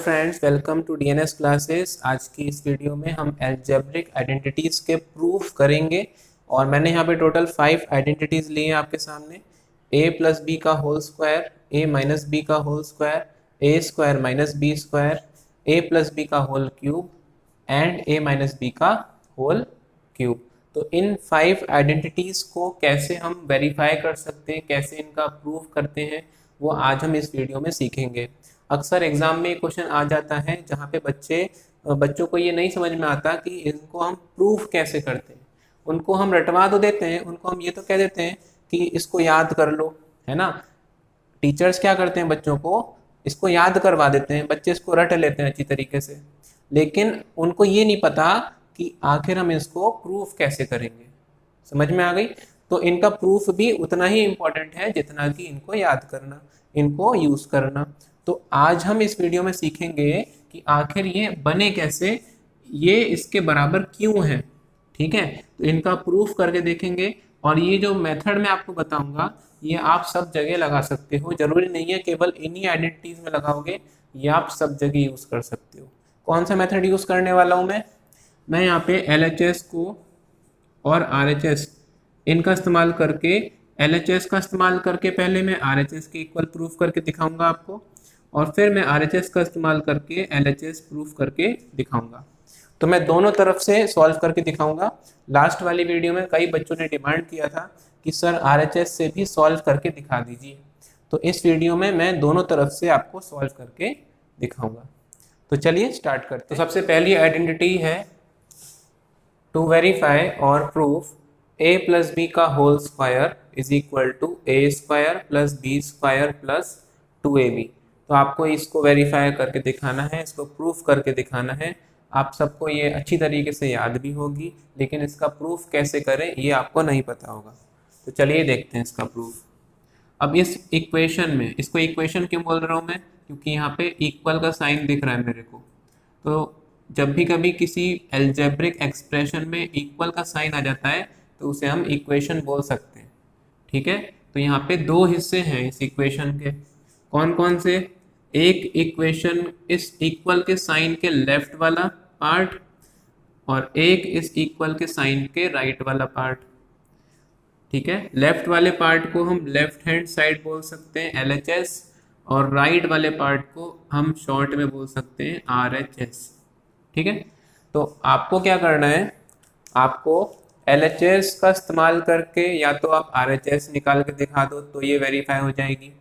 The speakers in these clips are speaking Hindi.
Friends, welcome to DNS classes. आज की इस वीडियो में हम अलजेब्रिक आइडेंटिटीज़ के प्रूफ करेंगे और मैंने यहाँ पे टोटल 5 आइडेंटिटीज़ ली हैं आपके सामने। a प्लस बी का whole square, a minus B का whole square, a square minus B square, a plus B का whole cube and a minus B का होल क्यूब। तो इन 5 आइडेंटिटीज़ को कैसे हम वेरीफाई कर सकते हैं, कैसे इनका प्रूफ करते हैं, वो आज हम इस वीडियो में सीखेंगे। अक्सर एग्जाम में क्वेश्चन आ जाता है जहाँ पे बच्चों को ये नहीं समझ में आता कि इनको हम प्रूफ कैसे करते हैं। उनको हम रटवा तो देते हैं, उनको हम ये तो कह देते हैं कि इसको याद कर लो, है ना। टीचर्स क्या करते हैं, बच्चों को इसको याद करवा देते हैं, बच्चे इसको रट लेते हैं अच्छी तरीके से, लेकिन उनको ये नहीं पता कि आखिर हम इसको प्रूफ कैसे करेंगे। समझ में आ गई? तो इनका प्रूफ भी उतना ही इम्पोर्टेंट है जितना कि इनको याद करना, इनको यूज करना। तो आज हम इस वीडियो में सीखेंगे कि आखिर ये बने कैसे, ये इसके बराबर क्यों है। ठीक है, तो इनका प्रूफ करके देखेंगे और ये जो मेथड मैं आपको बताऊंगा ये आप सब जगह लगा सकते हो। जरूरी नहीं है केवल इन्हीं आइडेंटिटीज में लगाओगे, ये आप सब जगह यूज कर सकते हो। कौन सा मेथड यूज करने वाला हूं मैं यहाँ पे LHS को और RHS इनका इस्तेमाल करके, LHS का इस्तेमाल करके पहले मैं RHS के इक्वल प्रूफ करके दिखाऊंगा आपको, और फिर मैं RHS का इस्तेमाल करके LHS प्रूफ करके दिखाऊंगा। तो मैं दोनों तरफ से सॉल्व करके दिखाऊंगा। लास्ट वाली वीडियो में कई बच्चों ने डिमांड किया था कि सर RHS से भी सॉल्व करके दिखा दीजिए, तो इस वीडियो में मैं दोनों तरफ से आपको सॉल्व करके दिखाऊंगा। तो चलिए स्टार्ट करते हैं। तो सबसे पहली आइडेंटिटी है टू वेरीफाई और प्रूफ a प्लस बी का whole square is equal to a square plus B square plus 2ab। तो आपको इसको वेरीफाई करके दिखाना है, इसको प्रूफ करके दिखाना है। आप सबको ये अच्छी तरीके से याद भी होगी, लेकिन इसका प्रूफ कैसे करें ये आपको नहीं पता होगा। तो चलिए देखते हैं इसका प्रूफ। अब इस इक्वेशन में, इसको इक्वेशन क्यों बोल रहा हूँ मैं, क्योंकि यहाँ पे इक्वल का साइन दिख रहा है मेरे को। तो जब भी कभी किसी एल्जेब्रिक एक्सप्रेशन में इक्वल का साइन आ जाता है तो उसे हम इक्वेशन बोल सकते हैं। ठीक है, तो यहाँ पे दो हिस्से हैं इस इक्वेशन के। कौन कौन से? एक इक्वेशन इस इक्वल के साइन के लेफ्ट वाला पार्ट और एक इस इक्वल के साइन के राइट वाला पार्ट। ठीक है, लेफ्ट वाले पार्ट को हम लेफ्ट हैंड साइड बोल सकते हैं LHS, और राइट वाले पार्ट को हम शॉर्ट में बोल सकते हैं RHS। ठीक है, तो आपको क्या करना है, आपको LHS का इस्तेमाल करके या तो आप RHS निकाल के दिखा दो तो ये वेरीफाई हो जाएगी,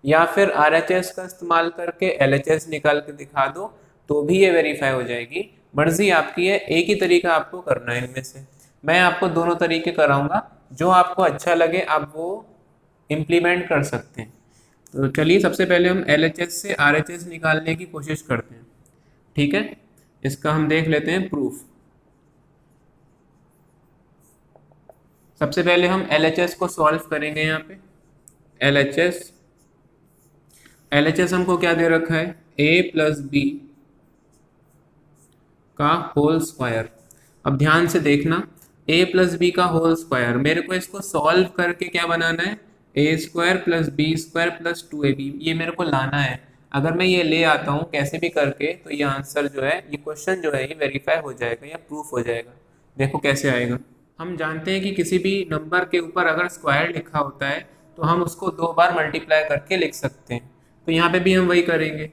या फिर RHS का इस्तेमाल करके LHS निकाल के दिखा दो तो भी ये वेरीफाई हो जाएगी। मर्जी आपकी है, एक ही तरीका आपको करना है इनमें से। मैं आपको दोनों तरीके कराऊंगा, जो आपको अच्छा लगे आप वो इम्प्लीमेंट कर सकते हैं। तो चलिए सबसे पहले हम LHS से RHS निकालने की कोशिश करते हैं। ठीक है, इसका हम देख लेते हैं प्रूफ। सबसे पहले हम LHS को सॉल्व करेंगे। यहाँ पे LHS हमको क्या दे रखा है, a प्लस बी का होल स्क्वायर। अब ध्यान से देखना, a प्लस बी का होल स्क्वायर, मेरे को इसको सॉल्व करके क्या बनाना है, a square plus B square plus 2ab, ये मेरे को लाना है। अगर मैं ये ले आता हूँ कैसे भी करके तो ये आंसर जो है, ये क्वेश्चन जो है ये वेरीफाई हो जाएगा या प्रूफ हो जाएगा। देखो कैसे आएगा। हम जानते हैं कि किसी भी नंबर के ऊपर अगर स्क्वायर लिखा होता है तो हम उसको 2 बार मल्टीप्लाई करके लिख सकते हैं। तो यहाँ पे भी हम वही करेंगे।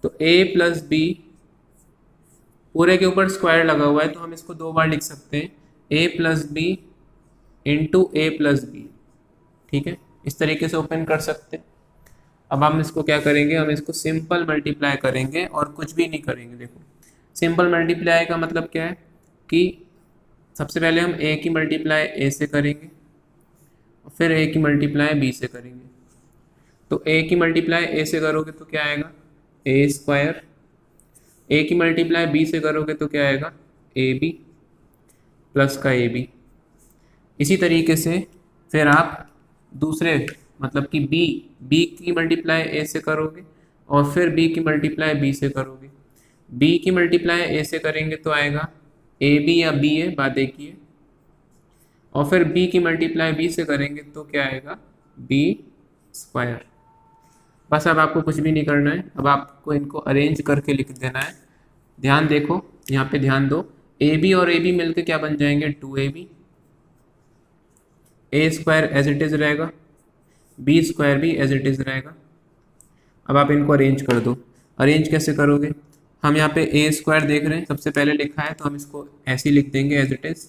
तो a प्लस बी पूरे के ऊपर स्क्वायर लगा हुआ है तो हम इसको 2 बार लिख सकते हैं, a plus B into a plus B. ठीक है, इस तरीके से ओपन कर सकते हैं। अब हम इसको क्या करेंगे, हम इसको सिंपल मल्टीप्लाई करेंगे और कुछ भी नहीं करेंगे। देखो सिंपल मल्टीप्लाई का मतलब क्या है कि सबसे पहले हम a की मल्टीप्लाई a से करेंगे और फिर a की मल्टीप्लाई b से करेंगे। तो a की मल्टीप्लाई a से करोगे तो क्या आएगा, a स्क्वायर। a की मल्टीप्लाई b से करोगे तो क्या आएगा, ab प्लस का ab। इसी तरीके से फिर आप दूसरे मतलब कि b की मल्टीप्लाई a से करोगे और फिर b की मल्टीप्लाई b से करोगे। b की मल्टीप्लाई a से करेंगे तो आएगा ab या b है, बात एक ही है। और फिर b की मल्टीप्लाई b से करेंगे तो क्या आएगा, b स्क्वायर। बस अब आपको कुछ भी नहीं करना है, अब आपको इनको अरेंज करके लिख देना है। ध्यान देखो, यहाँ पे ध्यान दो, ए बी और ए बी मिलकर क्या बन जाएंगे, 2ab, A square as it is रहेगा, बी स्क्वायर भी एज इट इज रहेगा। अब आप इनको अरेंज कर दो। अरेंज कैसे करोगे, हम यहाँ पे ए स्क्वायर देख रहे हैं सबसे पहले लिखा है तो हम इसको ऐसे ही लिख देंगे as it is.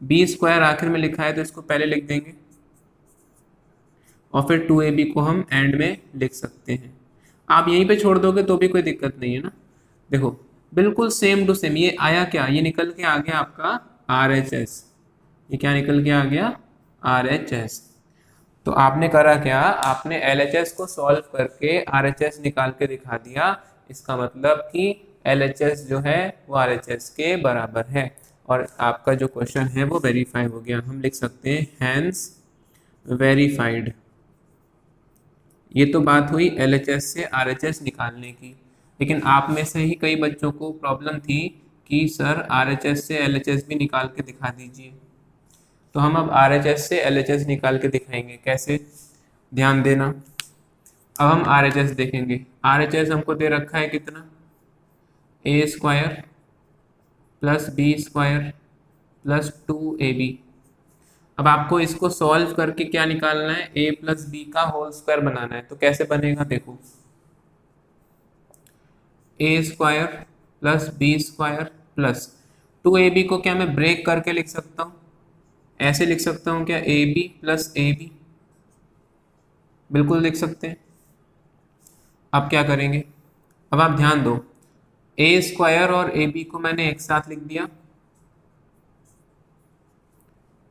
B square आखिर में लिखा है तो इसको पहले लिख देंगे, और फिर 2ab को हम एंड में लिख सकते हैं। आप यहीं पे छोड़ दोगे तो भी कोई दिक्कत नहीं है ना। देखो बिल्कुल सेम टू सेम, ये आया क्या, ये निकल के आ गया आपका RHS। ये क्या निकल के आ गया, RHS। तो आपने करा क्या, आपने LHS को सॉल्व करके RHS निकाल के दिखा दिया। इसका मतलब कि LHS जो है वो RHS के बराबर है, और आपका जो क्वेश्चन है वो वेरीफाई हो गया। हम लिख सकते हैं हैंस वेरीफाइड। ये तो बात हुई LHS से RHS निकालने की, लेकिन आप में से ही कई बच्चों को प्रॉब्लम थी कि सर RHS से LHS भी निकाल के दिखा दीजिए। तो हम अब RHS से LHS निकाल के दिखाएंगे, कैसे, ध्यान देना। अब हम RHS देखेंगे। RHS हमको दे रखा है कितना, A square plus B square plus 2ab। अब आपको इसको सॉल्व करके क्या निकालना है, a प्लस बी का होल स्क्वायर बनाना है। तो कैसे बनेगा, देखो, A square plus B square plus 2ab को क्या मैं ब्रेक करके लिख सकता हूँ, ऐसे लिख सकता हूँ क्या, ab प्लस ab, बिल्कुल लिख सकते हैं। अब क्या करेंगे, अब आप ध्यान दो, ए स्क्वायर और ab को मैंने एक साथ लिख दिया,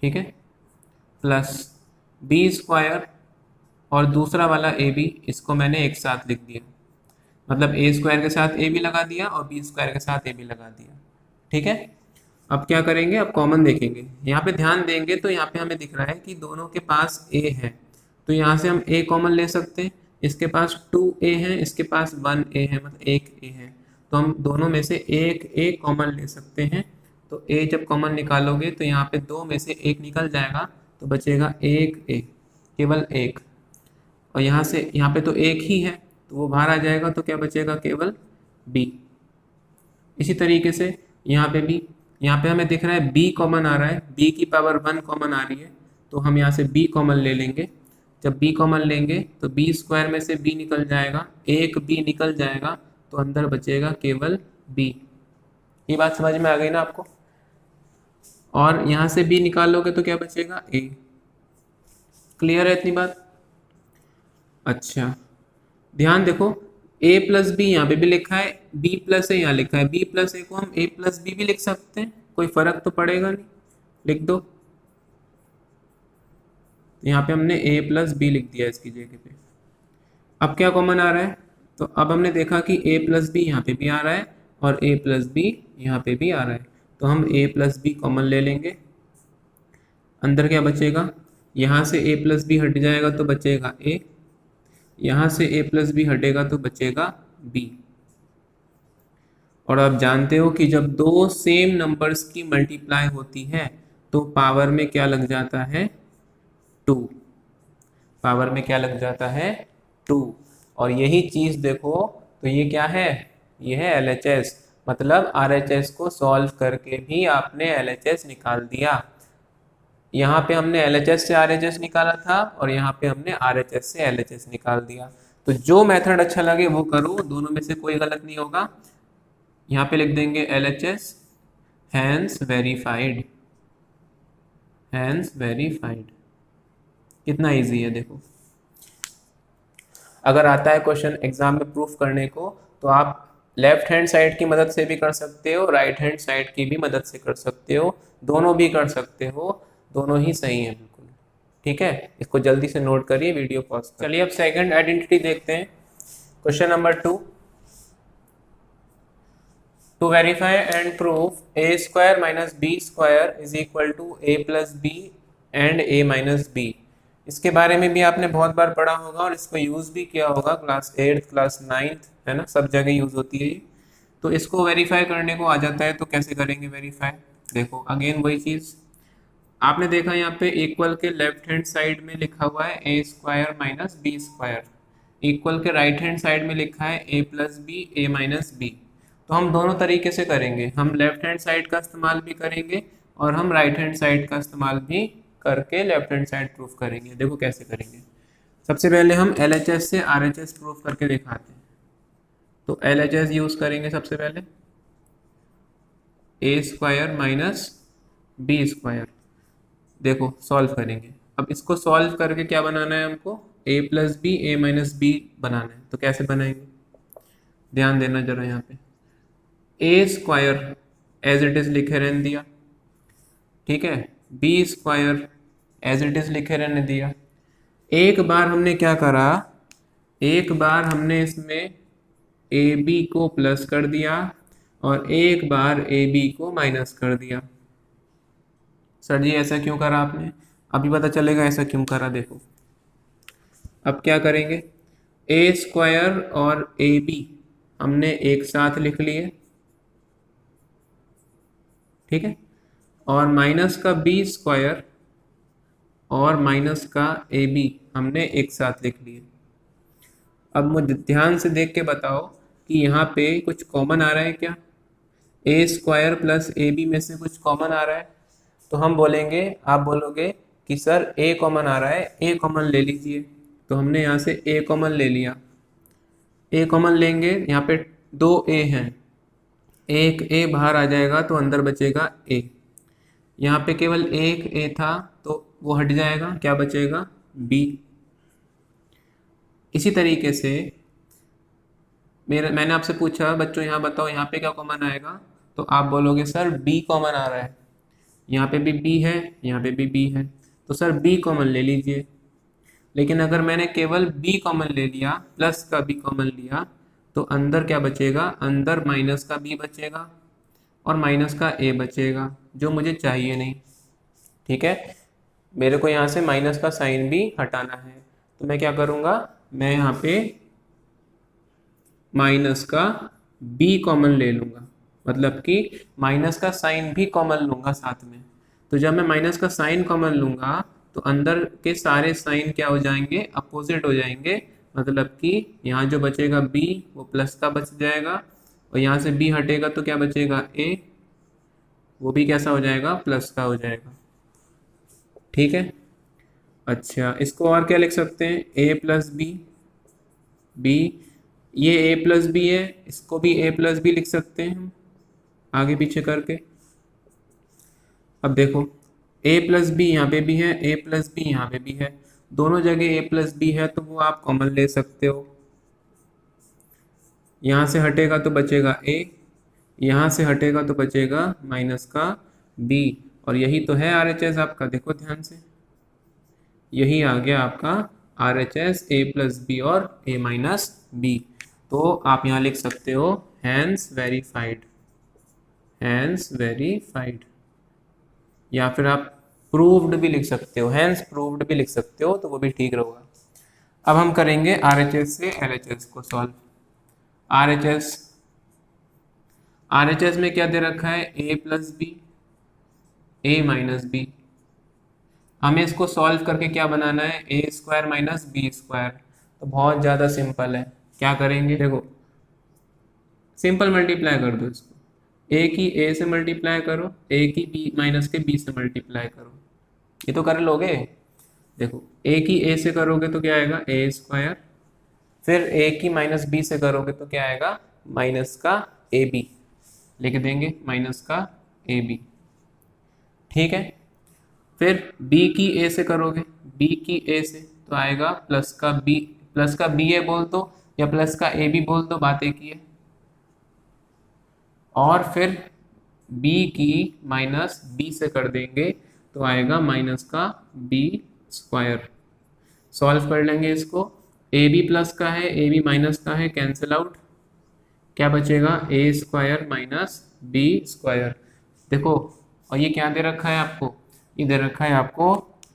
ठीक है, प्लस बी स्क्वायर और दूसरा वाला ab, इसको मैंने एक साथ लिख दिया। मतलब ए स्क्वायर के साथ ab लगा दिया और बी स्क्वायर के साथ ab लगा दिया, ठीक है। अब क्या करेंगे, अब कॉमन देखेंगे। यहाँ पे ध्यान देंगे तो यहाँ पे हमें दिख रहा है कि दोनों के पास a है, तो यहाँ से हम a कॉमन ले सकते हैं। इसके पास 2a है, इसके पास 1a है, मतलब एक a है, तो हम दोनों में से एक a कॉमन ले सकते हैं। तो a जब कॉमन निकालोगे तो यहाँ पे दो में से एक निकल जाएगा, तो बचेगा एक a, केवल एक। और यहाँ से यहाँ पे तो एक ही है तो वो बाहर आ जाएगा, तो क्या बचेगा, केवल b। इसी तरीके से यहाँ पे भी, यहाँ पे हमें दिख रहा है b कॉमन आ रहा है, b की पावर 1 कॉमन आ रही है, तो हम यहाँ से b कॉमन ले लेंगे। जब b कॉमन लेंगे तो b स्क्वायर में से b निकल जाएगा, एक b निकल जाएगा, तो अंदर बचेगा केवल b। ये बात समझ में आ गई ना आपको। और यहाँ से b निकालोगे तो क्या बचेगा, a। क्लियर है इतनी बात। अच्छा ध्यान देखो, a प्लस बी यहाँ पे भी लिखा है, b प्लस ए यहाँ लिखा है, b प्लस ए को हम a प्लस बी भी लिख सकते हैं, कोई फर्क तो पड़ेगा नहीं, लिख दो। यहाँ पे हमने a प्लस बी लिख दिया इसकी जगह पे। अब क्या कॉमन आ रहा है, तो अब हमने देखा कि a प्लस बी यहाँ पे भी आ रहा है और a प्लस बी यहाँ पे भी आ रहा है, तो हम a प्लस बी कॉमन ले लेंगे। अंदर क्या बचेगा, यहाँ से a प्लस बी हट जाएगा तो बचेगा a, यहाँ से a प्लस बी हटेगा तो बचेगा b। और आप जानते हो कि जब दो सेम नंबर्स की मल्टीप्लाई होती है तो पावर में क्या लग जाता है, 2। पावर में क्या लग जाता है, 2। और यही चीज देखो, तो ये क्या है, ये है LHS। मतलब RHS को सॉल्व करके भी आपने LHS निकाल दिया। यहाँ पे हमने LHS से RHS निकाला था और यहाँ पे हमने RHS से LHS निकाल दिया। तो जो मेथड अच्छा लगे वो करो, दोनों में से कोई गलत नहीं होगा। यहाँ पे लिख देंगे LHS hence verified, hence verified. कितना इजी है देखो। अगर आता है क्वेश्चन एग्जाम में प्रूफ करने को, तो आप लेफ्ट हैंड साइड की मदद से भी कर सकते हो, राइट हैंड साइड की भी मदद से कर सकते हो, दोनों भी कर सकते हो, दोनों ही सही है बिल्कुल, ठीक है। इसको जल्दी से नोट करिए, वीडियो पॉज। चलिए अब सेकंड आइडेंटिटी देखते हैं। Question number 2, to verify and proof a square minus B square is equal to a plus B and a minus B. इसके बारे में भी आपने बहुत बार पढ़ा होगा और इसको यूज भी किया होगा, क्लास 8 क्लास 9, है ना, सब जगह यूज होती है ये। तो इसको वेरीफाई करने को आ जाता है, तो कैसे करेंगे वेरीफाई, देखो अगेन वही चीज। आपने देखा यहाँ पे इक्वल के लेफ्ट हैंड साइड में लिखा हुआ है a square minus B square, equal के राइट हैंड साइड में लिखा है a plus B A minus B. तो हम दोनों तरीके से करेंगे, हम लेफ्ट हैंड साइड का इस्तेमाल भी करेंगे और हम राइट हैंड साइड का इस्तेमाल भी करके लेफ्ट हैंड साइड प्रूफ करेंगे। देखो कैसे करेंगे। सबसे पहले हम LHS से RHS प्रूफ करके दिखाते हैं। तो LHS यूज करेंगे सबसे पहले, ए स्क्वायर माइनस बी स्क्वायर। देखो सॉल्व करेंगे। अब इसको सॉल्व करके क्या बनाना है हमको, a plus B A minus B बनाना है। तो कैसे बनाएंगे, ध्यान देना जरा यहाँ पे। A square as it is लिखे रहने दिया, ठीक है, B square as it is लिखे रहने दिया। एक बार हमने क्या करा, एक बार हमने इसमें ए बी को प्लस कर दिया और एक बार ए बी को माइनस कर दिया। सर जी ऐसा क्यों करा आपने, अभी पता चलेगा ऐसा क्यों करा। देखो अब क्या करेंगे, ए स्क्वायर और ए बी हमने एक साथ लिख लिए, ठीक है, और माइनस का बी स्क्वायर और माइनस का ए बी हमने एक साथ लिख लिए। अब मुझे ध्यान से देख के बताओ कि यहाँ पे कुछ कॉमन आ रहा है क्या, ए स्क्वायर प्लस ए बी में से कुछ कॉमन आ रहा है। तो हम बोलेंगे, आप बोलोगे कि सर ए कॉमन आ रहा है, ए कॉमन ले लीजिए। तो हमने यहाँ से ए कॉमन ले लिया, ए कॉमन लेंगे, यहाँ पे दो ए हैं, एक ए बाहर आ जाएगा तो अंदर बचेगा ए। यहाँ पे केवल एक ए था तो वो हट जाएगा, क्या बचेगा बी। इसी तरीके से मैंने आपसे पूछा बच्चों यहाँ बताओ यहाँ पे क्या कॉमन आएगा, तो आप बोलोगे सर बी कॉमन आ रहा है, यहाँ पे भी बी है, यहाँ पे भी बी है, तो सर बी कॉमन ले लीजिए। लेकिन अगर मैंने केवल बी कॉमन ले लिया, प्लस का बी कॉमन लिया, तो अंदर क्या बचेगा, अंदर माइनस का बी बचेगा और माइनस का ए बचेगा, जो मुझे चाहिए नहीं, ठीक है। मेरे को यहाँ से माइनस का साइन भी हटाना है, तो मैं क्या करूँगा, मैं यहाँ पे माइनस का बी कॉमन ले लूँगा, मतलब कि माइनस का साइन भी कॉमन लूँगा साथ में। तो जब मैं माइनस का साइन कॉमन लूँगा तो अंदर के सारे साइन क्या हो जाएंगे, अपोजिट हो जाएंगे, मतलब कि यहाँ जो बचेगा b वो प्लस का बच जाएगा और यहाँ से b हटेगा तो क्या बचेगा a, वो भी कैसा हो जाएगा, प्लस का हो जाएगा, ठीक है। अच्छा इसको और क्या लिख सकते हैं, a प्लस बी, ये a प्लस बी है, इसको भी a प्लस बी लिख सकते हैं हम आगे पीछे करके। अब देखो a प्लस बी यहाँ पे भी है, a प्लस बी यहाँ पे भी है, दोनों जगह a प्लस बी है तो वो आप कॉमन ले सकते हो। यहाँ से हटेगा तो बचेगा a, यहाँ से हटेगा तो बचेगा माइनस का b, और यही तो है RHS आपका। देखो ध्यान से, यही आ गया आपका RHS a प्लस बी और a माइनस बी। तो आप यहाँ लिख सकते हो हैंस वेरीफाइड, हैंस वेरीफाइड, या फिर आप प्रूव्ड भी लिख सकते हो, हैंस प्रूव्ड भी लिख सकते हो, तो वो भी ठीक रहेगा। अब हम करेंगे RHS से LHS को सॉल्व। RHS में क्या दे रखा है, a plus B A minus B. हमें इसको सॉल्व करके क्या बनाना है, A square minus B square. तो बहुत ज़्यादा सिंपल है, क्या करेंगे, देखो सिंपल मल्टीप्लाई कर दो इसको, ए की ए से मल्टीप्लाई करो, ए की बी माइनस के बी से मल्टीप्लाई करो, ये तो कर लोगे। देखो ए की ए से करोगे तो क्या आएगा, ए स्क्वायर, फिर ए की माइनस बी से करोगे तो क्या आएगा, माइनस का ए बी, लिख देंगे माइनस का ए बी, ठीक है। फिर b की a से करोगे, b की a से तो आएगा प्लस का b a बोल दो या प्लस का a b बोल दो, बात एक ही है। और फिर b की माइनस b से कर देंगे तो आएगा माइनस का b स्क्वायर। सॉल्व कर लेंगे इसको, a b प्लस का है, a b माइनस का है, कैंसिल आउट, क्या बचेगा a square minus b square. देखो और ये क्या दे रखा है आपको, ये दे रखा है आपको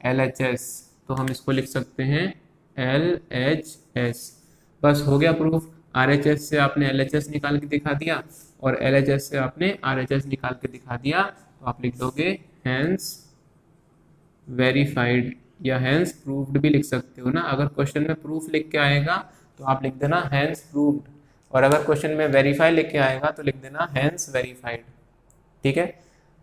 LHS, तो हम इसको लिख सकते हैं LHS। बस हो गया प्रूफ। RHS से आपने LHS निकाल के दिखा दिया और LHS से आपने RHS निकाल के दिखा दिया, तो आप लिख दोगे हैंस वेरीफाइड या हैंस प्रूव्ड भी लिख सकते हो ना। अगर क्वेश्चन में प्रूफ लिख के आएगा तो आप लिख देना हैंस प्रूव्ड, और अगर क्वेश्चन में वेरीफाई लिख के आएगा तो लिख देना हैंस वेरीफाइड। ठीक है,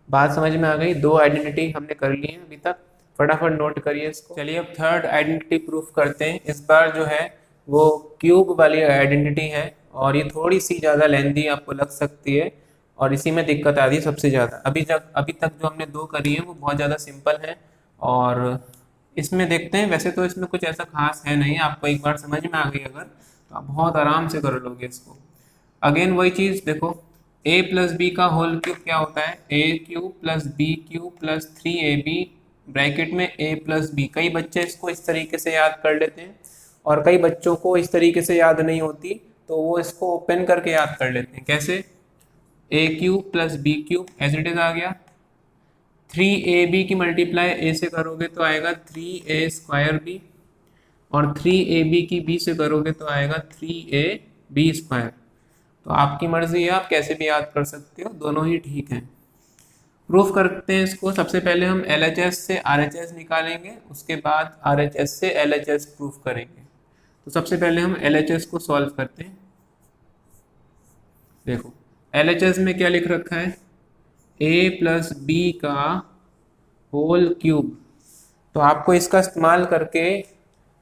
बात समझ में आ गई। दो आइडेंटिटी हमने कर ली है अभी तक, फटाफट नोट करिए इसको। चलिए अब थर्ड आइडेंटिटी प्रूफ करते हैं। इस बार जो है वो क्यूब वाली आइडेंटिटी है, और ये थोड़ी सी ज़्यादा लेंथी आपको लग सकती है, और इसी में दिक्कत आती है सबसे ज़्यादा। अभी तक जो हमने दो करी है वो बहुत ज़्यादा सिंपल है, और इसमें देखते हैं। वैसे तो इसमें कुछ ऐसा खास है नहीं, आपको एक बार समझ में आ गई अगर, तो आप बहुत आराम से कर लोगे इसको। अगेन वही चीज़ देखो, a प्लस बी का होल क्यूब क्या होता है, A cube plus B cube plus 3ab bracket में a प्लस बी। कई बच्चे इसको इस तरीके से याद कर लेते हैं, और कई बच्चों को इस तरीके से याद नहीं होती, तो वो इसको ओपन करके याद कर लेते हैं। कैसे, A cube plus B cube as it is आ गया, 3ab की मल्टीप्लाई a से करोगे तो आएगा 3a²b, और 3ab की b से करोगे तो आएगा 3ab²। तो आपकी मर्जी है, आप कैसे भी याद कर सकते हो, दोनों ही ठीक हैं। प्रूफ करते हैं इसको। सबसे पहले हम LHS से RHS निकालेंगे, उसके बाद RHS से LHS प्रूफ करेंगे। तो सबसे पहले हम LHS को सॉल्व करते हैं। देखो LHS में क्या लिख रखा है, a प्लस बी का होल क्यूब। तो आपको इसका इस्तेमाल करके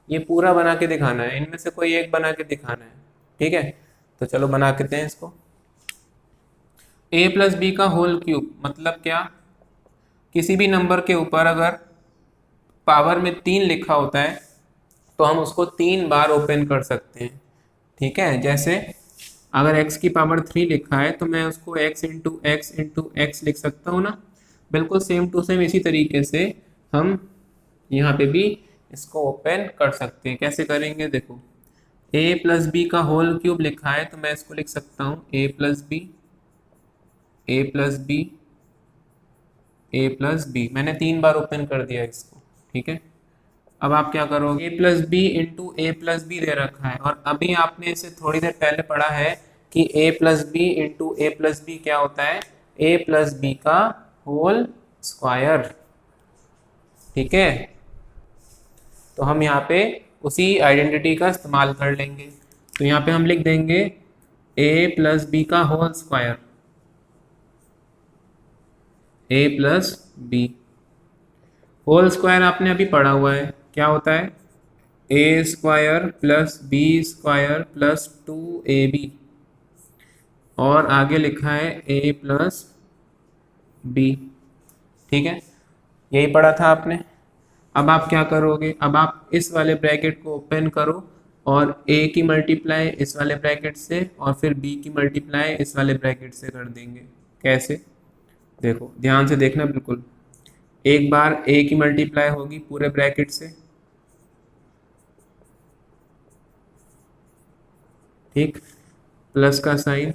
ये पूरा बना के दिखाना है, इनमें से कोई एक बना के दिखाना है। ठीक है, तो चलो बना के हैं इसको। a प्लस बी का होल क्यूब मतलब क्या, किसी भी नंबर के ऊपर अगर पावर में 3 लिखा होता है तो हम उसको 3 बार ओपन कर सकते हैं। ठीक है, जैसे अगर x की पावर 3 लिखा है तो मैं उसको x इंटू एक्स लिख सकता हूँ ना। बिल्कुल सेम टू सेम इसी तरीके से हम यहाँ पे भी इसको ओपन कर सकते हैं। कैसे करेंगे, देखो a प्लस बी का होल क्यूब लिखा है तो मैं इसको लिख सकता हूँ a plus B, a plus B, a plus B. मैंने 3 बार ओपन कर दिया इसको। ठीक है, अब आप क्या करोगे, a plus B into A plus B दे रखा है, और अभी आपने इसे थोड़ी देर पहले पढ़ा है कि a plus B into A plus B क्या होता है, a प्लस बी का होल स्क्वायर। ठीक है, तो हम यहाँ पे उसी आइडेंटिटी का इस्तेमाल कर लेंगे। तो यहाँ पे हम लिख देंगे a प्लस बी का whole square, a plus B. Whole square आपने अभी पढ़ा हुआ है, क्या होता है, a square plus B square plus 2ab, और आगे लिखा है a प्लस बी। ठीक है, यही पढ़ा था आपने। अब आप क्या करोगे, अब आप इस वाले ब्रैकेट को ओपन करो, और a की मल्टीप्लाई इस वाले ब्रैकेट से, और फिर b की मल्टीप्लाई इस वाले ब्रैकेट से कर देंगे। कैसे, देखो ध्यान से देखना बिल्कुल। एक बार a की मल्टीप्लाई होगी पूरे ब्रैकेट से, ठीक, प्लस का साइन,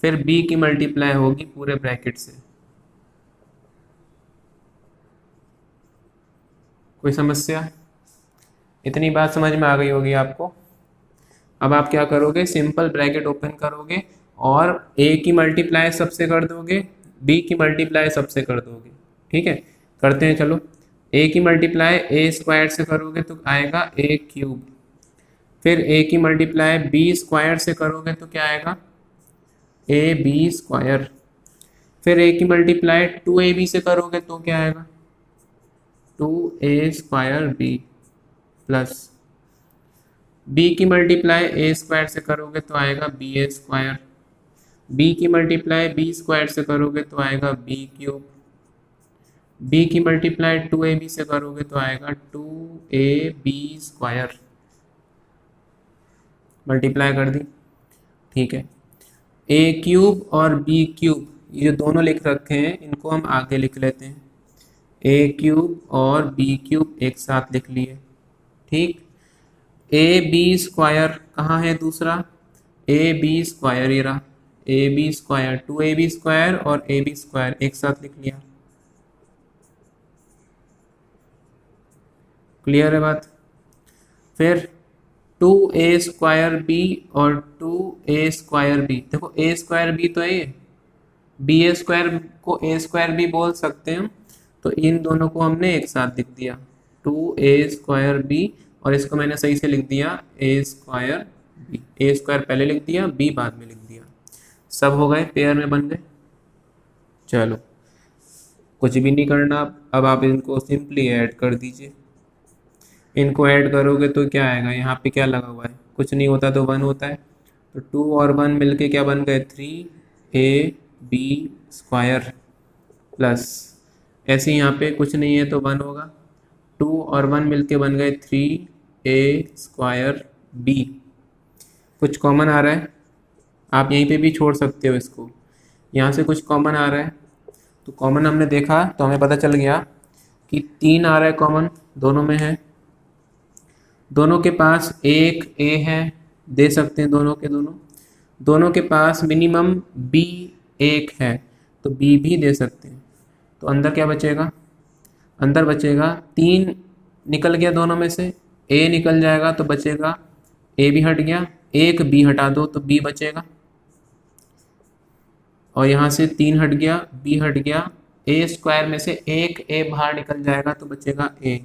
फिर b की मल्टीप्लाई होगी पूरे ब्रैकेट से। कोई समस्या, इतनी बात समझ में आ गई होगी आपको। अब आप क्या करोगे, सिंपल ब्रैकेट ओपन करोगे, और a की मल्टीप्लाई सबसे कर दोगे, b की मल्टीप्लाई सबसे कर दोगे। ठीक है, करते हैं चलो। a की मल्टीप्लाई a स्क्वायर से करोगे तो आएगा a क्यूब, फिर a की मल्टीप्लाई b स्क्वायर से करोगे तो क्या आएगा, ab स्क्वायर, फिर a की मल्टीप्लाई 2ab से करोगे तो क्या आएगा, 2a²b प्लस b की मल्टीप्लाई a स्क्वायर से करोगे तो आएगा ba², b की मल्टीप्लाई b स्क्वायर से करोगे तो आएगा b क्यूब, b की मल्टीप्लाई 2ab से करोगे तो आएगा 2ab²। मल्टीप्लाई कर दी। ठीक है, a क्यूब और b क्यूब ये जो दोनों लिख रखे हैं इनको हम आगे लिख लेते हैं। a क्यूब और b क्यूब एक साथ लिख लिए। ठीक, ab² कहाँ है दूसरा, ab² ये रहा, ab², 2ab² और ab² एक साथ लिख लिया। क्लियर है बात। फिर 2a²b और 2a²b, देखो a²b तो है, ba² को a²b बोल सकते हैं, तो इन दोनों को हमने एक साथ लिख दिया 2a²b, और इसको मैंने सही से लिख दिया a² बी, ए स्क्वायर पहले लिख दिया, बी बाद में लिख दिया, सब हो गए, पेयर में बन गए। चलो कुछ भी नहीं करना, अब आप इनको सिंपली ऐड कर दीजिए। इनको ऐड करोगे तो क्या आएगा, यहाँ पे क्या लगा हुआ है, कुछ नहीं होता तो 1 होता है, तो 2 और 1 मिलके क्या बन गए, 3ab स्क्वायर प्लस, ऐसे यहाँ पे कुछ नहीं है तो 1 होगा, 2 और 1 मिलके बन गए 3a स्क्वायर b। कुछ कॉमन आ रहा है, आप यहीं पे भी छोड़ सकते हो इसको, यहाँ से कुछ कॉमन आ रहा है, तो कॉमन हमने देखा तो हमें पता चल गया कि 3 आ रहा है कॉमन, दोनों में है, दोनों के पास एक a है, दे सकते हैं दोनों के दोनों, दोनों के पास मिनिमम b एक है तो b भी दे सकते हैं। तो अंदर क्या बचेगा, अंदर बचेगा 3 निकल गया दोनों में से, a निकल जाएगा तो बचेगा, a भी हट गया, एक b हटा दो तो b बचेगा, और यहाँ से 3 हट गया, b हट गया, a स्क्वायर में से एक a बाहर निकल जाएगा तो बचेगा a।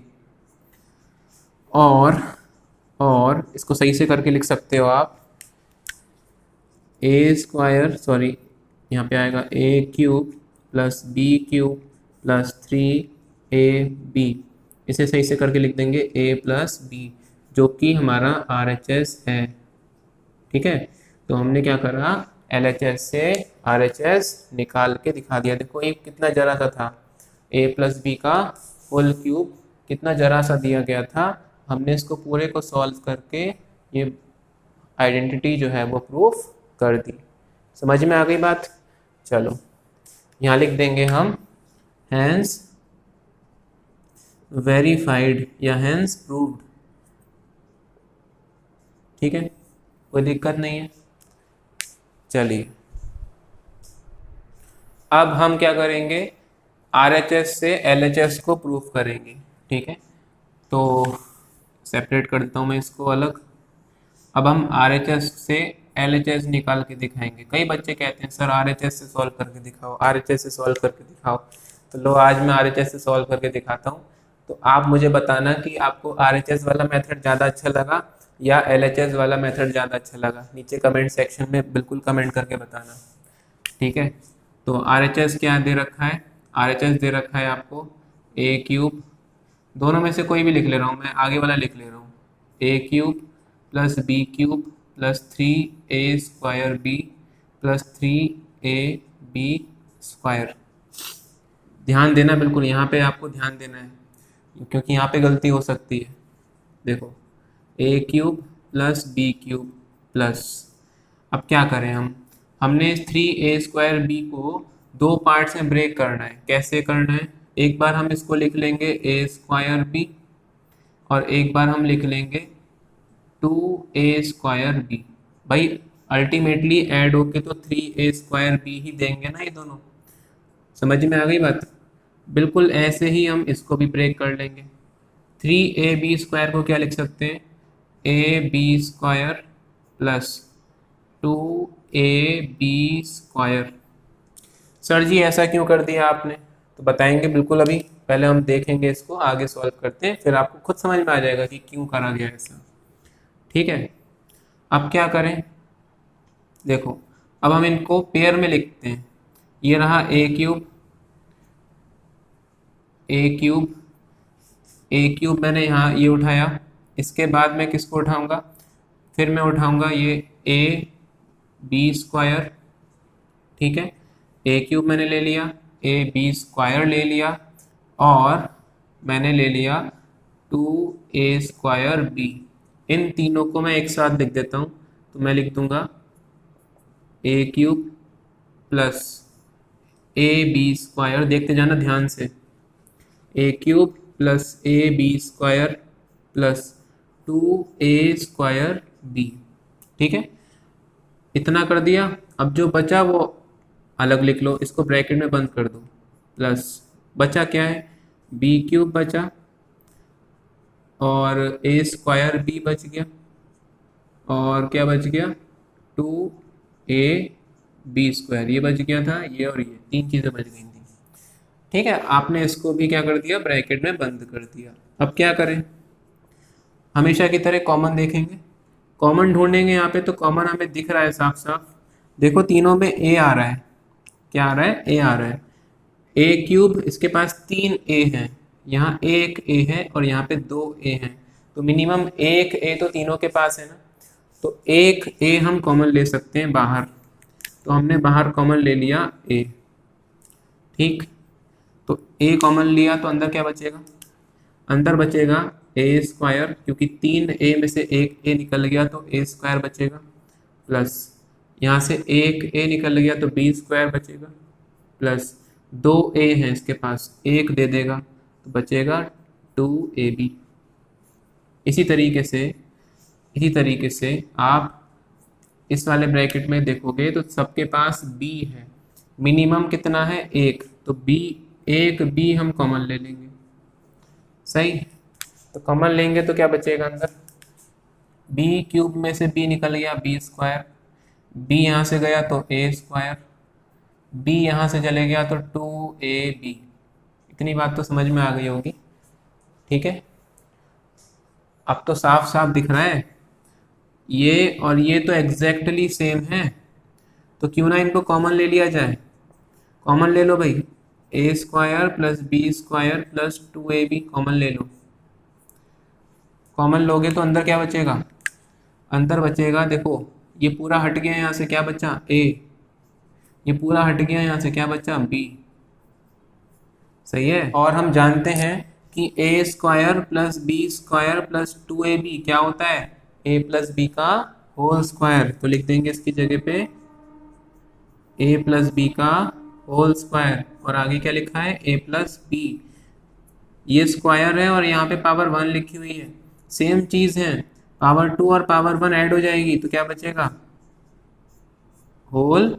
और इसको सही से करके लिख सकते हो आप, ए स्क्वायर, सॉरी यहाँ पे आएगा A cube plus B cube plus 3ab, इसे सही से करके लिख देंगे a प्लस बी, जो कि हमारा RHS है। ठीक है, तो हमने क्या करा, LHS से RHS निकाल के दिखा दिया। देखो ये कितना जरा सा था, a प्लस बी का होल क्यूब कितना जरा सा दिया गया था, हमने इसको पूरे को सॉल्व करके ये आइडेंटिटी जो है वो प्रूफ कर दी। समझ में आ गई बात। चलो यहाँ लिख देंगे हम हैंस वेरीफाइड या हैंस प्रूव्ड। ठीक है, कोई दिक्कत नहीं है। चलिए अब हम क्या करेंगे, RHS से LHS को प्रूफ करेंगे। ठीक है, तो सेपरेट कर देता हूँ मैं इसको अलग। अब हम RHS से LHS निकाल के दिखाएंगे। कई बच्चे कहते हैं सर RHS से सॉल्व करके दिखाओ, RHS से सॉल्व करके दिखाओ, तो लो आज मैं RHS से सॉल्व करके दिखाता हूँ। तो आप मुझे बताना कि आपको RHS वाला मेथड ज़्यादा अच्छा लगा या LHS वाला मेथड ज़्यादा अच्छा लगा, नीचे कमेंट सेक्शन में बिल्कुल कमेंट करके बताना। ठीक है, तो RHS क्या दे रखा है, RHS दे रखा है आपको a क्यूब, दोनों में से कोई भी लिख ले रहा हूँ मैं, आगे वाला लिख ले रहा हूँ, a cube plus B cube plus 3a square B plus 3ab square. ध्यान देना बिल्कुल, यहाँ पे आपको ध्यान देना है क्योंकि यहाँ पे गलती हो सकती है। देखो a cube plus B cube plus, अब क्या करें हमने 3a स्क्वायर बी को दो पार्ट्स में ब्रेक करना है। कैसे करना है, एक बार हम इसको लिख लेंगे a स्क्वायर बी और एक बार हम लिख लेंगे 2a स्क्वायर बी। भाई अल्टीमेटली ऐड होके तो 3a स्क्वायर बी ही देंगे ना ये दोनों। समझ में आ गई बात। बिल्कुल ऐसे ही हम इसको भी ब्रेक कर लेंगे। 3ab स्क्वायर को क्या लिख सकते हैं, ab square plus 2ab square. Sir ji ऐसा क्यों कर दिया आपने, तो बताएंगे बिल्कुल, अभी पहले हम देखेंगे इसको, आगे सॉल्व करते हैं, फिर आपको खुद समझ में आ जाएगा कि क्यों करा गया ऐसा। ठीक है, अब क्या करें, देखो अब हम इनको पेयर में लिखते हैं। ये रहा a क्यूब, a क्यूब मैंने यहाँ ये उठाया, इसके बाद मैं किसको उठाऊंगा, फिर मैं उठाऊंगा ये a b स्क्वायर। ठीक है, a क्यूब मैंने ले लिया, a b स्क्वायर ले लिया, और मैंने ले लिया 2a स्क्वायर b। इन तीनों को मैं एक साथ लिख देता हूँ, तो मैं लिख दूंगा a cube plus a b square, देखते जाना ध्यान से, a cube plus a b square plus 2a square b। ठीक है, इतना कर दिया। अब जो बचा वो अलग लिख लो, इसको ब्रैकेट में बंद कर दो, प्लस बचा क्या है, b क्यूब बचा और a स्क्वायर b बच गया, और क्या बच गया 2ab स्क्वायर, ये बच गया था, ये और ये तीन चीज़ें बच गई थी। ठीक है, आपने इसको भी क्या कर दिया, ब्रैकेट में बंद कर दिया। अब क्या करें, हमेशा की तरह कॉमन देखेंगे, कॉमन ढूंढेंगे यहाँ पे, तो कॉमन हमें दिख रहा है साफ साफ, देखो तीनों में ए आ रहा है। क्या आ रहा है? ए आ रहा है। ए क्यूब, इसके पास 3 ए हैं, यहाँ एक ए है और यहाँ पे 2 ए हैं, तो मिनिमम एक ए तो तीनों के पास है ना, तो एक ए हम कॉमन ले सकते हैं बाहर, तो हमने बाहर कॉमन ले लिया ए। ठीक, तो ए कॉमन लिया तो अंदर क्या बचेगा? अंदर बचेगा ए स्क्वायर, क्योंकि 3 ए में से एक ए निकल गया तो ए स्क्वायर बचेगा, प्लस यहाँ से एक ए निकल गया तो बी स्क्वायर बचेगा, प्लस 2 ए हैं इसके पास, एक दे देगा तो बचेगा 2ab। इसी तरीके से आप इस वाले ब्रैकेट में देखोगे तो सबके पास b है, मिनिमम कितना है? 1, तो b, एक b हम कॉमन ले लेंगे। सही, तो कॉमन लेंगे तो क्या बचेगा अंदर? b क्यूब में से b निकल गया b स्क्वायर, b यहाँ से गया तो a स्क्वायर, b यहाँ से चले गया तो 2ab। इतनी बात तो समझ में आ गई होगी। ठीक है, अब तो साफ साफ दिख रहा है, ये और ये तो एग्जैक्टली सेम है, तो क्यों ना इनको कॉमन ले लिया जाए। कॉमन ले लो भाई, A square plus B square plus 2ab common ले लो। कॉमन लोगे तो अंदर क्या बचेगा? अंदर बचेगा, देखो ये पूरा हट गया, यहाँ से क्या बचा? ए। ये पूरा हट गया, यहाँ से क्या बचा? बी। सही है, और हम जानते हैं कि A square plus B square plus 2ab क्या होता है? ए प्लस बी का होल स्क्वायर। तो लिख देंगे इसकी जगह पे ए प्लस बी का होल स्क्वायर, और आगे क्या लिखा है? A plus B. ये स्क्वायर है और यहाँ पे पावर 1 लिखी हुई है, सेम चीज है, पावर 2 और पावर 1 ऐड हो जाएगी तो क्या बचेगा? Whole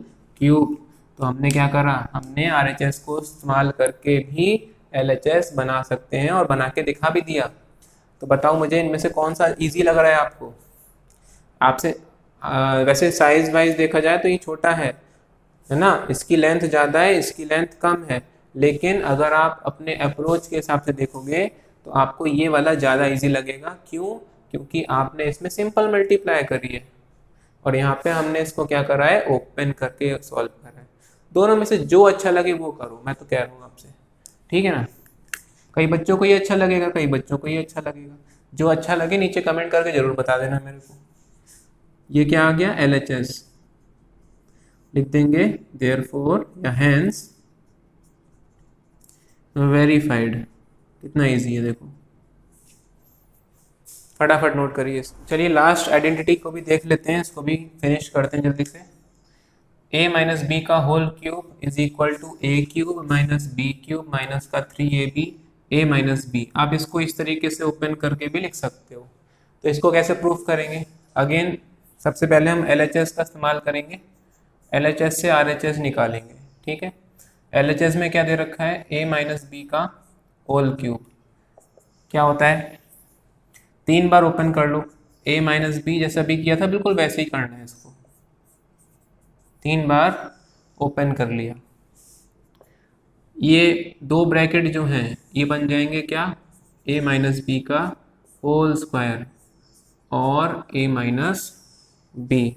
cube. तो हमने क्या करा? हमने RHS को इस्तेमाल करके भी LHS बना सकते हैं और बना के दिखा भी दिया। तो बताओ मुझे इनमें से कौन सा इजी लग रहा है आपको? आपसे वैसे साइज वाइज देखा जाए तो ये छोटा है ना, इसकी लेंथ ज़्यादा है, इसकी लेंथ कम है, लेकिन अगर आप अपने अप्रोच के हिसाब से देखोगे तो आपको ये वाला ज़्यादा इजी लगेगा। क्यों? क्योंकि आपने इसमें सिंपल मल्टीप्लाई करी है और यहाँ पे हमने इसको क्या करा है? ओपन करके सॉल्व करा है। दोनों में से जो अच्छा लगे वो करो, मैं तो कह रहा हूँ आपसे। ठीक है ना, कई बच्चों को ये अच्छा लगेगा, कई बच्चों को ये अच्छा लगेगा, जो अच्छा लगे नीचे कमेंट करके जरूर बता देना मेरे को। ये क्या आ गया? LHS लिख देंगे, देयरफॉर या हेंस वेरीफाइड। कितना इजी है देखो, फटाफट नोट करिए इसको। चलिए लास्ट आइडेंटिटी को भी देख लेते हैं, इसको भी फिनिश करते हैं जल्दी से। a माइनस बी का whole cube is equal to A cube minus B cube minus का 3ab a माइनस बी। आप इसको इस तरीके से ओपन करके भी लिख सकते हो। तो इसको कैसे प्रूफ करेंगे? अगेन सबसे पहले हम LHS का इस्तेमाल करेंगे, LHS से RHS निकालेंगे। ठीक है, LHS में क्या दे रखा है? a माइनस बी का होल क्यूब क्या होता है? 3 बार ओपन कर लो, a माइनस बी जैसा भी किया था बिल्कुल वैसे ही करना है इसको। 3 बार ओपन कर लिया, ये 2 ब्रैकेट जो हैं ये बन जाएंगे क्या? a माइनस बी का होल स्क्वायर और a माइनस बी।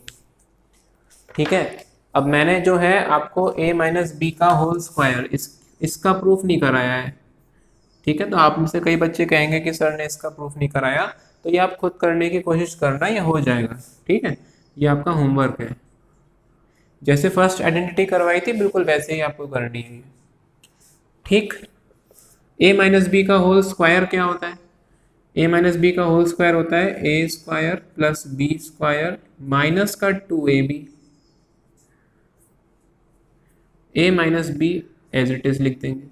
ठीक है, अब मैंने जो है आपको a माइनस बी का होल स्क्वायर इसका प्रूफ नहीं कराया है। ठीक है, तो आप में से कई बच्चे कहेंगे कि सर ने इसका प्रूफ नहीं कराया, तो ये आप खुद करने की कोशिश करना, ये हो जाएगा। ठीक है, ये आपका होमवर्क है, जैसे फर्स्ट आइडेंटिटी करवाई थी बिल्कुल वैसे ही आपको करनी है। ठीक, a माइनस बी का होल स्क्वायर क्या होता है? a माइनस बी का होल स्क्वायर होता है a square plus B square minus का 2ab। a minus B as it is लिख देंगे।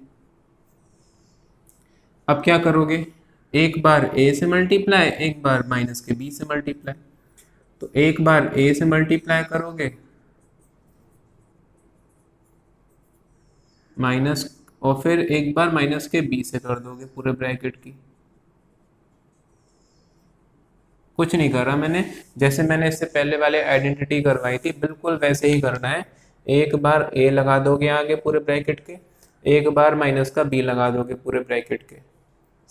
अब क्या करोगे? एक बार a से मल्टीप्लाई, एक बार माइनस के b से मल्टीप्लाई। तो एक बार a से मल्टीप्लाई करोगे माइनस, और फिर एक बार माइनस के b से कर दोगे पूरे ब्रैकेट की। कुछ नहीं करा मैंने, जैसे मैंने इससे पहले वाले आइडेंटिटी करवाई थी बिल्कुल वैसे ही करना है। एक बार a लगा दोगे आगे पूरे ब्रैकेट के, एक बार माइनस का b लगा दोगे पूरे ब्रैकेट के।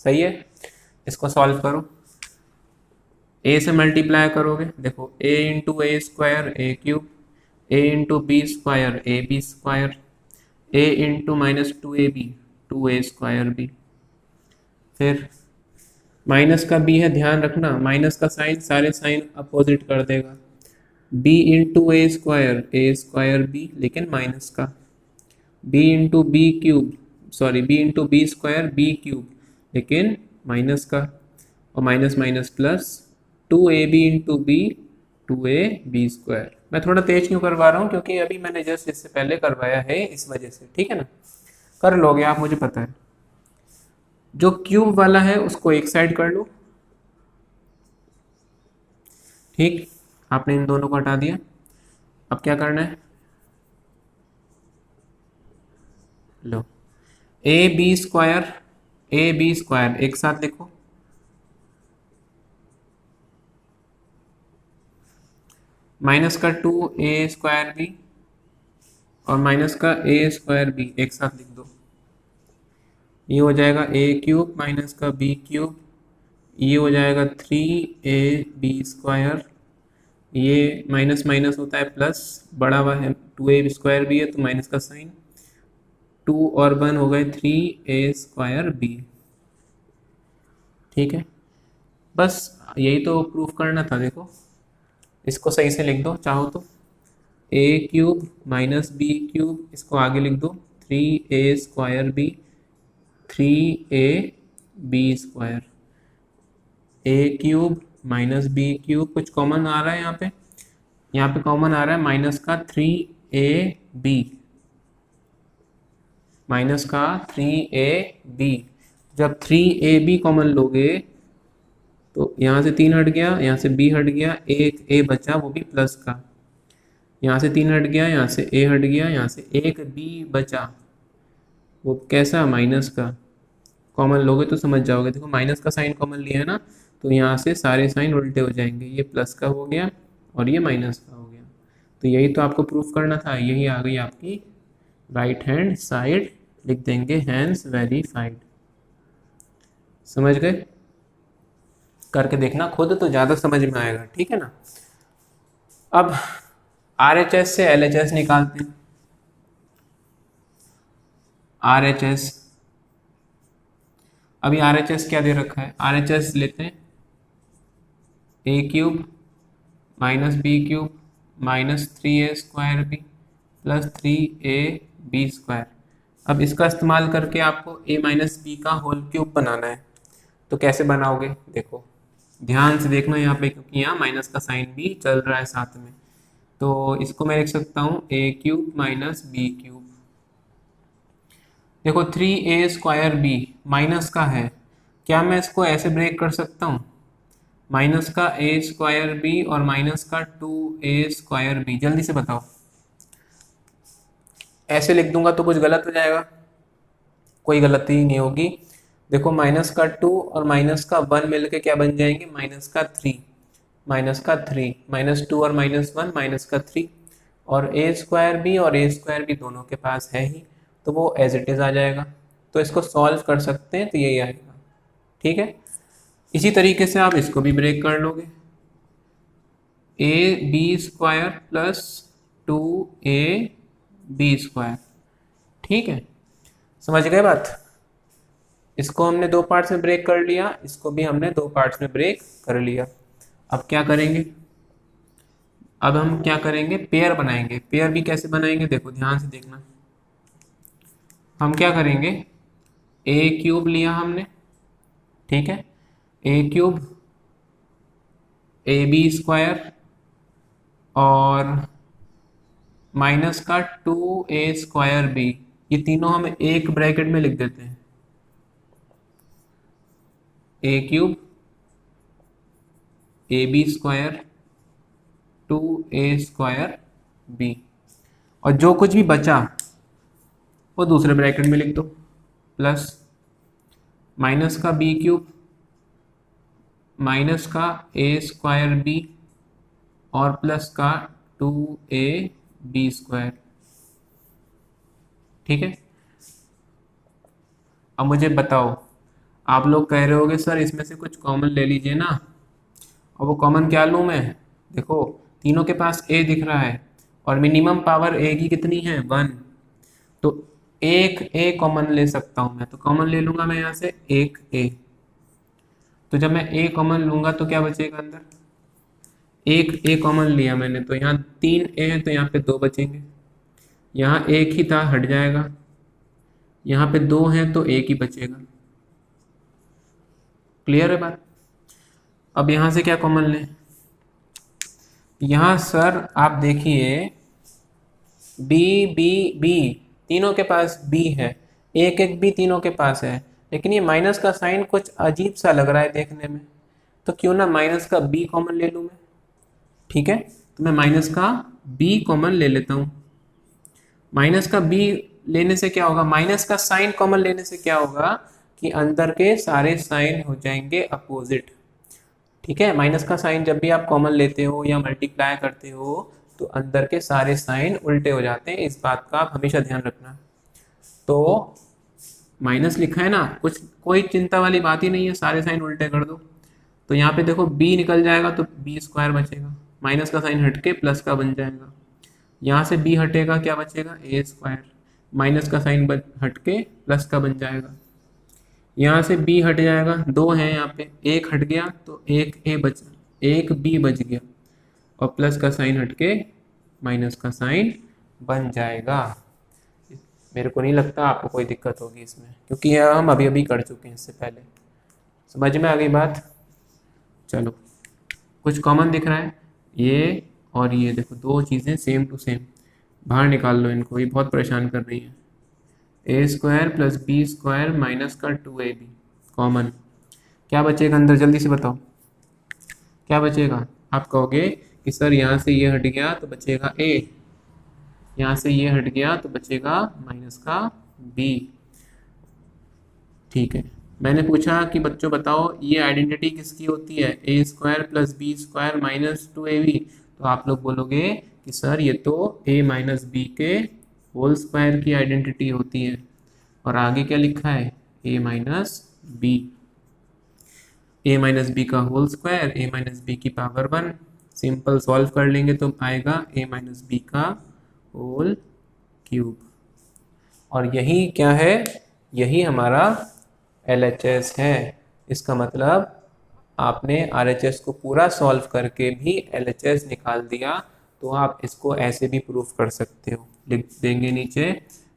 सही है, इसको सॉल्व करो। ए से मल्टीप्लाई करोगे, देखो A into A square A cube, A into B square A B square, A into minus two A B two A square B. फिर माइनस का बी है, ध्यान रखना माइनस का साइन सारे साइन अपोजिट कर देगा। B into A square B, लेकिन माइनस का। B into B cube, sorry B into B square B cube, लेकिन माइनस का। और minus minus plus, two A B into B two A B square. मैं थोड़ा तेज क्यों करवा रहा हूँ, क्योंकि अभी मैंने जस्ट इससे पहले करवाया है, इस वजह से, ठीक है ना। कर लोगे आप, मुझे पता है। जो क्यूब वाला है उसको एक साइड कर लो, ठीक। आपने इन दोनों को हटा दिया। अब क्या करना है, लो ए बी स्क्वायर एक साथ लिखो, माइनस का टू ए स्क्वायर बी और माइनस का ए स्क्वायर बी एक साथ लिख दो। ये हो जाएगा ए क्यूब माइनस का बी क्यूब, ये हो जाएगा थ्री ए बी स्क्वायर, ये माइनस माइनस होता है प्लस, बड़ा हुआ है टू ए स्क्वायर बी है तो माइनस का साइन, टू और वन हो गए थ्री ए स्क्वायर बी, ठीक है। बस यही तो प्रूफ करना था। देखो इसको सही से लिख दो चाहो तो, A cube minus B cube, इसको आगे लिख दो three A square B, three A B square, A cube minus B cube, कुछ कॉमन आ रहा है यहाँ पे कॉमन आ रहा है माइनस का थ्री ए बी, माइनस का थ्री ए बी। जब थ्री ए बी कॉमन लोगे तो यहाँ से तीन हट गया, यहाँ से बी हट गया, एक ए बचा वो भी प्लस का, यहाँ से तीन हट गया, यहाँ से ए हट गया, यहाँ से एक बी बचा वो कैसा, माइनस का। कॉमन लोगे तो समझ जाओगे। देखो माइनस का साइन कॉमन लिया है ना, तो यहाँ से सारे साइन उल्टे हो जाएंगे, ये प्लस का हो गया और ये माइनस का हो गया। तो यही तो आपको प्रूफ करना था, यही आ गई आपकी राइट हैंड साइड, लिख देंगे हैंस वेरीफाइड। समझ गए, करके देखना खुद तो ज़्यादा समझ में आएगा, ठीक है ना। अब RHS से LHS निकालते हैं। RHS, अभी RHS क्या दे रखा है, RHS लेते हैं A cube minus B cube minus three A square B plus three A B square. अब इसका इस्तेमाल करके आपको a माइनस बी का होल क्यूब बनाना है। तो कैसे बनाओगे, देखो ध्यान से देखना यहाँ पे, क्योंकि यहाँ माइनस का साइन भी चल रहा है साथ में। तो इसको मैं लिख सकता हूँ ए क्यूब माइनस बी क्यूब। देखो three A square B minus का है, क्या मैं इसको ऐसे ब्रेक कर सकता हूँ, माइनस का ए स्क्वायर बी और माइनस का टू ए स्क्वायर बी। जल्दी से बताओ, ऐसे लिख दूंगा तो कुछ गलत हो जाएगा, कोई गलती नहीं होगी। देखो माइनस का टू और माइनस का वन मिलके क्या बन जाएंगे, माइनस का थ्री, माइनस का थ्री, माइनस टू और माइनस वन माइनस का थ्री, और ए स्क्वायर बी और ए स्क्वायर बी दोनों के पास है ही, तो वो एज इट इज आ जाएगा। तो इसको सॉल्व कर सकते हैं तो यही आएगा, ठीक है। इसी तरीके से आप इसको भी ब्रेक कर लोगे, A B square plus two A B square, ठीक है। समझ गए बात, इसको हमने दो पार्ट्स में ब्रेक कर लिया, इसको भी हमने दो पार्ट्स में ब्रेक कर लिया। अब क्या करेंगे, अब हम क्या करेंगे, पेयर बनाएंगे। पेयर भी कैसे बनाएंगे, देखो ध्यान से देखना। हम क्या करेंगे, ए क्यूब लिया हमने, ठीक है, A cube A B square और माइनस का टू ए स्क्वायर बी, ये तीनों हम एक ब्रैकेट में लिख देते हैं, A cube A B square two A square B, और जो कुछ भी बचा वो दूसरे ब्रैकेट में लिख दो, प्लस माइनस का बी क्यूब माइनस का ए स्क्वायर बी और प्लस का टू ए बी स्क्वायर, ठीक है। अब मुझे बताओ, आप लोग कह रहे होगे सर इसमें से कुछ कॉमन ले लीजिए ना, और वो कॉमन क्या लूँ मैं, देखो तीनों के पास ए दिख रहा है और मिनिमम पावर ए की कितनी है 1, तो एक ए कॉमन ले सकता हूँ मैं, तो कॉमन ले लूंगा मैं यहाँ से एक ए। तो जब मैं ए कॉमन लूंगा तो क्या बचेगा अंदर, एक ए कॉमन लिया मैंने तो यहाँ 3 ए है तो यहाँ पे 2 बचेंगे, यहाँ एक ही था हट जाएगा, यहाँ पे 2 है तो एक ही बचेगा। क्लियर है बात। अब यहाँ से क्या कॉमन लें, यहाँ सर आप देखिए बी बी बी तीनों के पास बी है, एक एक बी तीनों के पास है, लेकिन ये माइनस का साइन कुछ अजीब सा लग रहा है देखने में, तो क्यों ना माइनस का बी कॉमन ले लूँ मैं। ठीक है, तो मैं माइनस का बी कॉमन ले लेता हूँ। माइनस का बी लेने से क्या होगा, माइनस का साइन कॉमन लेने से क्या होगा कि अंदर के सारे साइन हो जाएंगे अपोजिट। ठीक है, माइनस का साइन जब भी आप कॉमन लेते हो या मल्टीप्लाई करते हो तो अंदर के सारे साइन उल्टे हो जाते हैं, इस बात का आप हमेशा ध्यान रखना। तो माइनस लिखा है ना, कुछ कोई चिंता वाली बात ही नहीं है, सारे साइन उल्टे कर दो। तो यहाँ पे देखो b निकल जाएगा तो b स्क्वायर बचेगा, माइनस का साइन हट के प्लस का बन जाएगा, यहाँ से b हटेगा क्या बचेगा ए स्क्वायर, माइनस का साइन हट के प्लस का बन जाएगा, यहाँ से b हट जाएगा, 2 है यहाँ पे, एक हट गया तो एक a बचा, एक b बच गया और प्लस का साइन हट के माइनस का साइन बन जाएगा। मेरे को नहीं लगता आपको कोई दिक्कत होगी इसमें, क्योंकि यह हम अभी अभी कर चुके हैं इससे पहले। समझ में आ गई बात। चलो कुछ कॉमन दिख रहा है, ये और ये देखो 2 चीज़ें सेम टू सेम, बाहर निकाल लो इनको, ये बहुत परेशान कर रही है। A square plus B square minus का 2ab कॉमन, क्या बचेगा अंदर जल्दी से बताओ क्या बचेगा। आप कहोगे कि सर यहाँ से ये हट गया तो बचेगा a, यहाँ से ये हट गया तो बचेगा माइनस का b। ठीक है, मैंने पूछा कि बच्चों बताओ ये आइडेंटिटी किसकी होती है, A square plus B square minus 2ab, तो आप लोग बोलोगे कि सर ये तो a माइनस बी के होल स्क्वायर की आइडेंटिटी होती है, और आगे क्या लिखा है a minus B, a minus B का whole square a minus B की पावर 1, सिंपल सॉल्व कर लेंगे तो आएगा a माइनस बी का होल क्यूब। और यही क्या है, यही हमारा LHS है। इसका मतलब आपने RHS को पूरा सॉल्व करके भी LHS निकाल दिया, तो आप इसको ऐसे भी प्रूफ कर सकते हो, लिख देंगे नीचे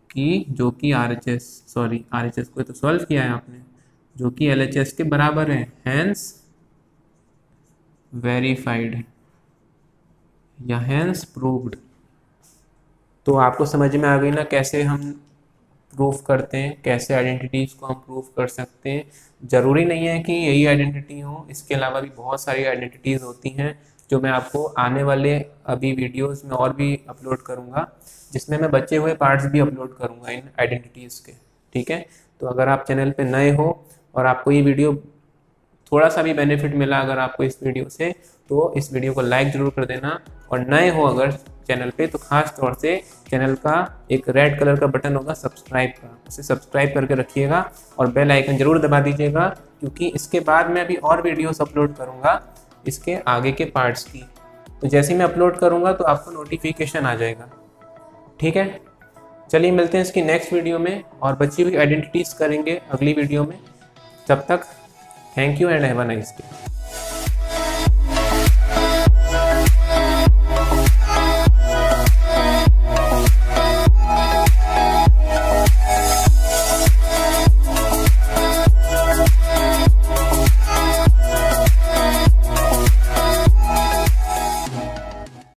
कि जो कि RHS को तो सॉल्व किया है आपने, जो कि LHS के बराबर है, हैंस वेरीफाइड या हैंस प्रूव्ड। तो आपको समझ में आ गई ना कैसे हम प्रूफ करते हैं, कैसे आइडेंटिटीज़ को हम प्रूफ कर सकते हैं। ज़रूरी नहीं है कि यही आइडेंटिटी हो, इसके अलावा भी बहुत सारी आइडेंटिटीज़ होती हैं जो मैं आपको आने वाले अभी वीडियोस में और भी अपलोड करूँगा, जिसमें मैं बचे हुए पार्ट्स भी अपलोड करूँगा इन आइडेंटिटीज़ के। ठीक है, तो अगर आप चैनल पे नए हो और आपको ये वीडियो थोड़ा सा भी बेनिफिट मिला अगर आपको इस वीडियो से, तो इस वीडियो को लाइक ज़रूर कर देना, और नए हो अगर चैनल पे तो खास तौर से चैनल का एक रेड कलर का बटन होगा सब्सक्राइब का, उसे सब्सक्राइब करके रखिएगा और बेल आइकन ज़रूर दबा दीजिएगा, क्योंकि इसके बाद मैं अभी और वीडियोस अपलोड करूँगा इसके आगे के पार्ट्स की, तो जैसे ही मैं अपलोड करूँगा तो आपको नोटिफिकेशन आ जाएगा। ठीक है, चलिए मिलते हैं इसकी नेक्स्ट वीडियो में और बची हुई आइडेंटिटीज़ करेंगे अगली वीडियो में। तब तक thank you and have a nice day.